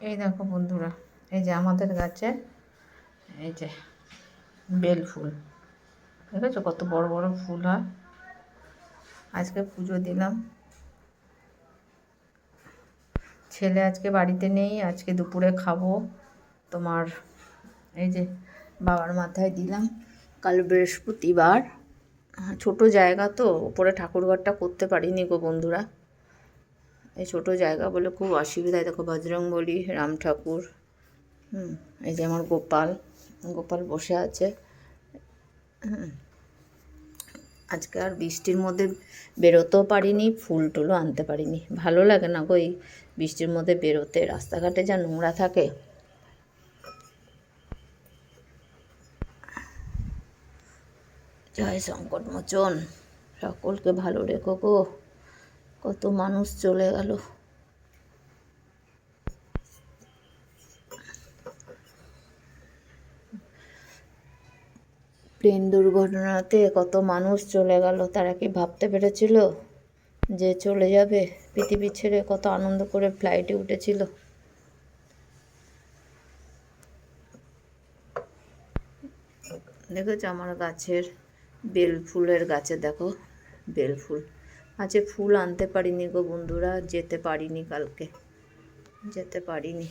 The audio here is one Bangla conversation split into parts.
এই দেখো বন্ধুরা, এই যে আমাদের গাছে এই যে বেল ফুল দেখেছো কত বড় বড় ফুল হয়। আজকে পুজো দিলাম, ছেলে আজকে বাড়িতে নেই, আজকে দুপুরে খাবো তোমার এই যে বাবার মাথায় দিলাম। কাল বৃহস্পতিবার, ছোট জায়গা তো উপরে ঠাকুরঘরটা করতে পারিনি গো বন্ধুরা। এই ছোট জায়গা বলে খুব অসুবিধায়, দেখো বজরংবলী, রাম ঠাকুর, এই যে আমার গোপাল গোপাল বসে আছে। আজকে আর বৃষ্টির মধ্যে বেরোতেও পারিনি, ফুল টুলও আনতে পারিনি। ভালো লাগে না গো এই বৃষ্টির মধ্যে বেরোতে, রাস্তাঘাটে যা নোংরা থাকে। জয় সংকটমোচন, সকলকে ভালো রেখো গো, কত মানুষ চলে গেল। প্লেন দুর্ঘটনাতে কত মানুষ চলে গেল, তারা কি ভাবতে পেরেছিল যে চলে যাবে পৃথিবী ছেড়ে? কত আনন্দ করে ফ্লাইটে উঠেছিল। দেখেছো আমার গাছের বেল ফুলের গাছে, দেখো বেল ফুল আছে। ফুল আনতে পারিনি গো বন্ধুরা, যেতে পারিনি, কালকে যেতে পারিনি।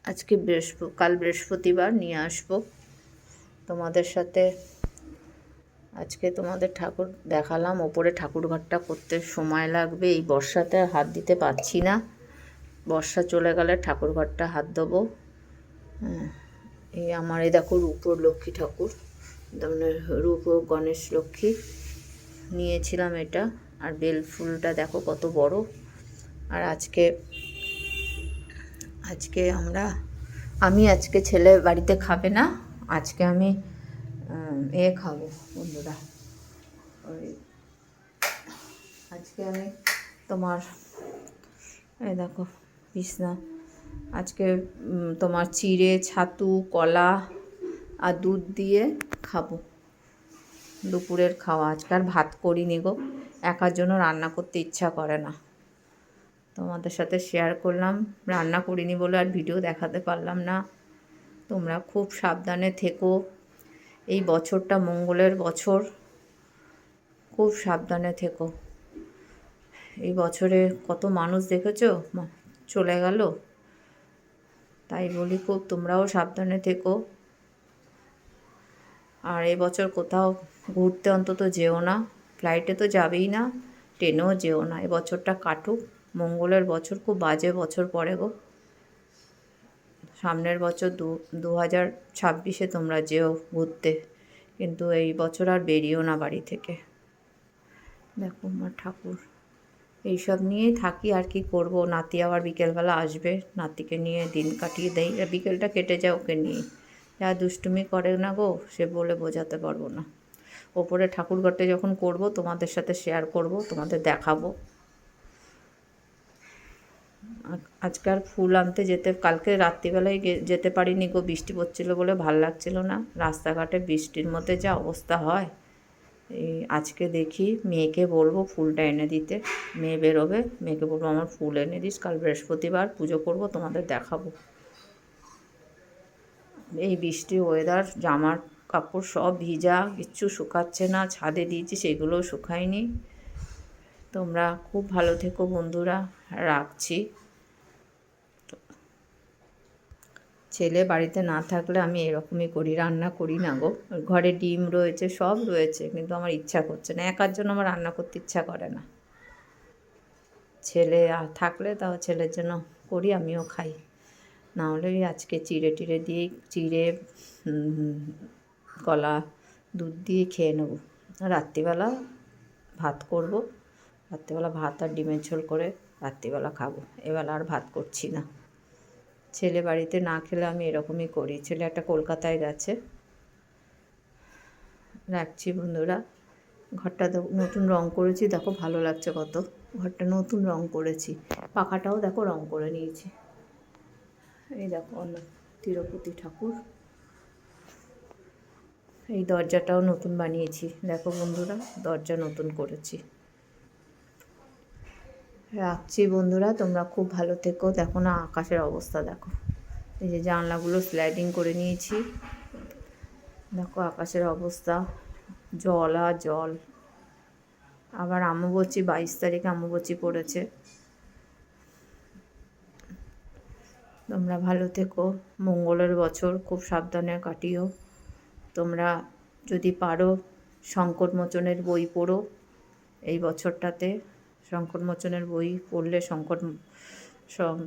আজকে কাল বৃহস্পতিবার নিয়ে আসবো তোমাদের সাথে। আজকে তোমাদের ঠাকুর দেখালাম, ওপরে ঠাকুরঘরটা করতে সময় লাগবে, এই বর্ষাতে হাত দিতে পারছি না। বর্ষা চলে গেলে ঠাকুরঘরটা হাত দেবো। এই আমার এই দেখো রূপোর লক্ষ্মী ঠাকুর, রূপ ও গণেশ লক্ষ্মী নিয়েছিলাম এটা। আর বেল ফুলটা দেখো কত বড়। আর আজকে আমি আজকে ছেলে বাড়িতে খাবে না, আজকে আমি খাবো বন্ধুরা। ওই আজকে আমি তোমার এই দেখো বিছনা, আজকে তোমার চিড়ে, ছাতু, কলা আর দুধ দিয়ে খাবো দুপুরের খাওয়া। আজকে আর ভাত করিনি গো, একার জন্য রান্না করতে ইচ্ছা করে না। তোমাদের সাথে শেয়ার করলাম, রান্না করিনি বলে আর ভিডিও দেখাতে পারলাম না। তোমরা খুব সাবধানে থেকো, এই বছরটা মঙ্গলের বছর, খুব সাবধানে থেকো। এই বছরে কত মানুষ দেখেছো চলে গেল, তাই বলি খুব তোমরাও সাবধানে থেকো। আর এবছর কোথাও ঘুরতে অন্তত যেও না, ফ্লাইটে তো যাবেই না, ট্রেনেও যেও না। এবছরটা কাটুক, মঙ্গলের বছর খুব বাজে বছর পড়ে গো। সামনের বছর 2026-এ তোমরা যেও ঘুরতে, কিন্তু এই বছর আর বেরিও না বাড়ি থেকে। দেখো আমার ঠাকুর, এইসব নিয়েই থাকি, আর কি করব। নাতি আবার বিকেলবেলা আসবে, নাতিকে নিয়ে দিন কাটিয়ে দেই, বিকেলটা কেটে যায় ওকে নিয়ে। যা দুষ্টুমি করে না গো, সে বলে বোঝাতে পারবো না। ওপরে ঠাকুরঘরটা যখন করব তোমাদের সাথে শেয়ার করব, তোমাদের দেখাবো। আজকাল ফুল আনতে কালকে রাত্রিবেলায় যেতে পারিনি গো, বৃষ্টি পড়ছিলো বলে ভাল লাগছিল না। রাস্তাঘাটে বৃষ্টির মধ্যে যা অবস্থা হয়। এই আজকে দেখি মেয়েকে বলবো ফুলটা এনে দিতে, মেয়ে বেরোবে, মেয়েকে বলবো আমার ফুল এনে দিস, কাল বৃহস্পতিবার পুজো করব, তোমাদের দেখাবো। এই বৃষ্টির ওয়েদার, জামার কাপড় সব ভিজা, কিচ্ছু শুকাচ্ছে না, ছাদে দিয়েছি সেগুলোও শুকায়নি। তোমরা খুব ভালো থেকো বন্ধুরা, রাখছি। ছেলে বাড়িতে না থাকলে আমি এরকমই করি, রান্না করি না গো। ঘরে ডিম রয়েছে, সব রয়েছে, কিন্তু আমার ইচ্ছা করছে না, একার জন্য আমার রান্না করতে ইচ্ছা করে না। ছেলে থাকলে তাও ছেলের জন্য করি, আমিও খাই। না হলে আজকে চিড়ে টিড়ে দিয়ে, চিড়ে কলা দুধ দিয়ে খেয়ে নেবো। রাত্রিবেলা ভাত করব, রাত্রিবেলা ভাত আর ডিমের ঝোল করে রাত্রিবেলা খাবো। এবেলা আর ভাত করছি না। ছেলে বাড়িতে না খেলে আমি এরকমই করি। ছেলে একটা কলকাতায় গেছে। রাখছি বন্ধুরা। ঘরটা নতুন রং করেছি, দেখো ভালো লাগছে কত। ঘরটা নতুন রং করেছি, পাখাটাও দেখো রং করে নিয়েছি। এই দেখো অন্য তিরুপতি ঠাকুর, এই দরজাটাও নতুন বানিয়েছি। দেখো বন্ধুরা, দরজা নতুন করেছি। রাখছি বন্ধুরা, তোমরা খুব ভালো থেকো। দেখো না আকাশের অবস্থা, দেখো এই যে জানলাগুলো স্লাইডিং করে নিয়েছি, দেখো আকাশের অবস্থা, জল আর জল। আবার অমাবস্যা 22 তারিখে অমাবস্যা পড়েছে। তোমরা ভালো থেকো, মঙ্গলের বছর খুব সাবধানে কাটিও। তোমরা যদি পারো সংকটমোচনের বই পড়ো এই বছরটাতে। সংকটমোচনের বই পড়লে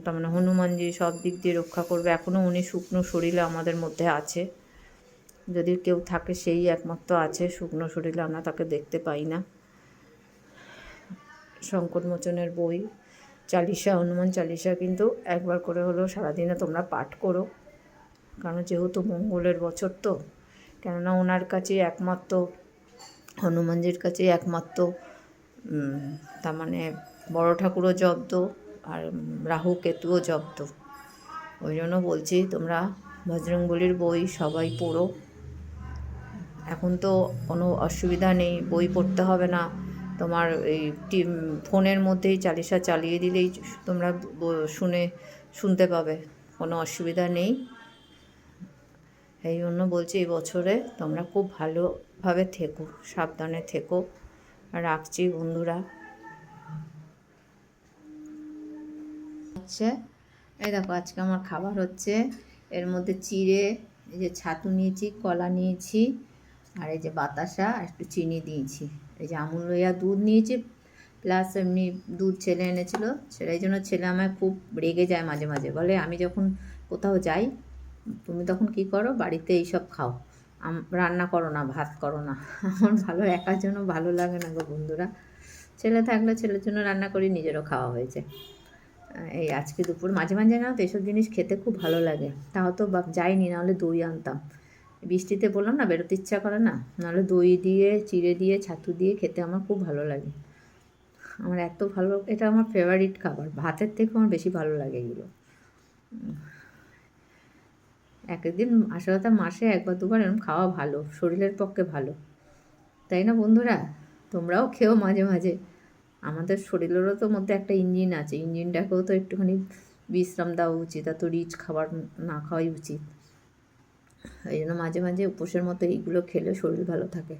তার মানে হনুমানজি সব দিক দিয়ে রক্ষা করবে। এখনও উনি শুকনো শরীরে আমাদের মধ্যে আছে, যদি কেউ থাকে সেই একমাত্র আছে, শুকনো শরীরে আমরা তাকে দেখতে পাই না। সংকটমোচনের বই, চালিশা, হনুমান চালিশা কিন্তু একবার করে হলেও সারাদিনে তোমরা পাঠ করো, কারণ যেহেতু মঙ্গলের বছর তো। কেননা ওনার কাছে একমাত্র, হনুমানজির কাছে একমাত্র তার মানে বড় ঠাকুরও জব্দ আর রাহু কেতুও জব্দ। ওই জন্য বলছি তোমরা বজরংবলীর বই সবাই পড়ো। এখন তো কোনো অসুবিধা নেই, বই পড়তে হবে না, তোমার এই ফোনের মধ্যেই চালিশা চালিয়ে দিলেই তোমরা শুনতে পাবে, কোনো অসুবিধা নেই। এই জন্য বলছি এই বছরে তোমরা খুব ভালোভাবে থেকো, সাবধানে থেকো। রাখছি বন্ধুরা। হচ্ছে এই দেখো আজকে আমার খাবার হচ্ছে, এর মধ্যে চিড়ে, এই যে ছাতু নিয়েছি, কলা নিয়েছি, আর এই যে বাতাসা, একটু চিনি দিয়েছি, এই যে আমুল লইয়া দুধ নিয়েছি, প্লাস এমনি দুধ ছেলে এনেছিল। এই জন্য ছেলে আমায় খুব রেগে যায় মাঝে মাঝে, বলে আমি যখন কোথাও যাই তুমি তখন কি করো, বাড়িতে এইসব খাও, রান্না করো না, ভাত করো না। আমার ভালো, একার জন্য ভালো লাগে না গো বন্ধুরা। ছেলে থাকলে ছেলের জন্য রান্না করি, নিজেরও খাওয়া হয়েছে। এই আজকে দুপুর মাঝে মাঝে না তো এসব জিনিস খেতে খুব ভালো লাগে, তাও তো যাইনি, নাহলে দই আনতাম। বৃষ্টিতে বললাম না বেরোতে ইচ্ছা করে না, নাহলে দই দিয়ে, চিড়ে দিয়ে, ছাতু দিয়ে খেতে আমার খুব ভালো লাগে। আমার এত ভালো, এটা আমার ফেভারিট খাবার, ভাতের থেকে আমার বেশি ভালো লাগে এগুলো। একদিন আসল কথা মাসে একবার দুবার এরকম খাওয়া ভালো, শরীরের পক্ষে ভালো, তাই না বন্ধুরা? তোমরাও খেও মাঝে মাঝে। আমাদের শরীরেরও তো মধ্যে একটা ইঞ্জিন আছে, ইঞ্জিনটাকেও তো একটুখানি বিশ্রাম দেওয়া উচিত, এত রিচ খাবার না খাওয়াই উচিত। এই জন্য মাঝে মাঝে উপোসের মতো এইগুলো খেলে শরীর ভালো থাকে।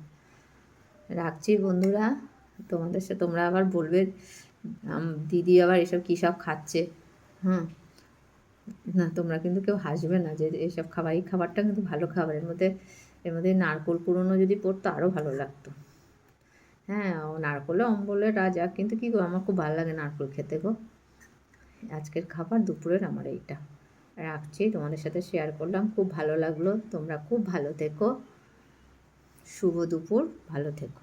রাখছি বন্ধুরা, তোমাদের সাথে তোমরা আবার বলবে দিদি আবার এসব কী সব খাচ্ছে। না, তোমরা কিন্তু কেউ হাসবে না যে এইসব খাবার, এই খাবারটা কিন্তু ভালো খাবার। এর মধ্যে নারকোল কুড়োনো যদি পড়তো আরও ভালো লাগতো। হ্যাঁ, নারকোলে অম্বলের রাজা, কিন্তু কী গো, আমার খুব ভালো লাগে নারকোল খেতে গো। আজকের খাবার দুপুরের আমার এইটা। রাখছি, তোমাদের সাথে শেয়ার করলাম, খুব ভালো লাগলো। তোমরা খুব ভালো থেকো, শুভ দুপুর, ভালো থেকো।